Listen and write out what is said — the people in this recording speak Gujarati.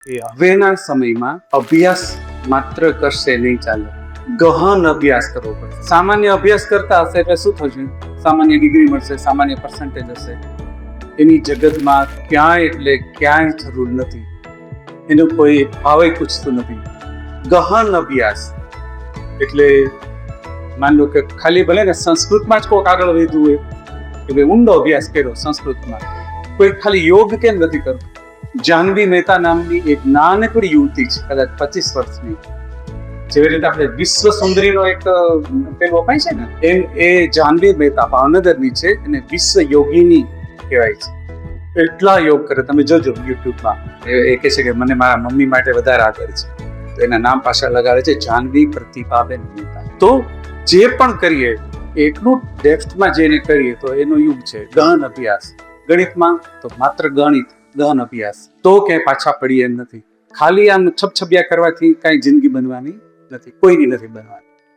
એ હવેના સમયમાં અભ્યાસ માત્ર કરશે નહીં ચાલે, ગહન અભ્યાસ કરવો પડશે. સામાન્ય અભ્યાસ કરતા હશે એટલે શું થશે? સામાન્ય ડિગ્રી મળશે, સામાન્ય પર્સન્ટેજ હશે. એની જગતમાં ક્યાંય જરૂર નથી. એનું કોઈ ભાવે પૂછતું નથી. ગહન અભ્યાસ એટલે માન લો કે ખાલી ભલે ને સંસ્કૃતમાં જ કોઈક આગળ વધ્યું હોય કે ભાઈ ઊંડો અભ્યાસ કર્યો સંસ્કૃતમાં, કોઈ ખાલી યોગ કેમ નથી કરતું? જાહ્નવી મહેતા નામની એક નાનકડી યુવતી છે, કદાચ 25 વર્ષની. જેવી રીતે આપણે વિશ્વ સુંદરીનો એક પેલું અપાય છે ને, એમ એ જાહ્નવી મહેતા ભાવનગરની છે અને વિશ્વ યોગીની કહેવાય છે. એટલા યોગ કરે, તમે જોજો યુટ્યુબમાં. એ કહે છે કે મને મારા મમ્મી માટે વધારે આદર છે, તો એના નામ પાછળ લગાડે છે જાહ્નવી પ્રતિભાબેન મહેતા. તો જે પણ કરીએ એટલું ડેપ્થમાં જઈને કરીએ તો એનો યુગ છે ગહન અભ્યાસ. ગણિતમાં તો માત્ર ગણિત, ગહન અભ્યાસ. તો ક્યાંય પાછા પડીએ એમ નથી. ખાલી આમ છબછબિયા કરવાથી કાંઈ જિંદગી બનવાની નથી, કોઈની નથી બનવાની.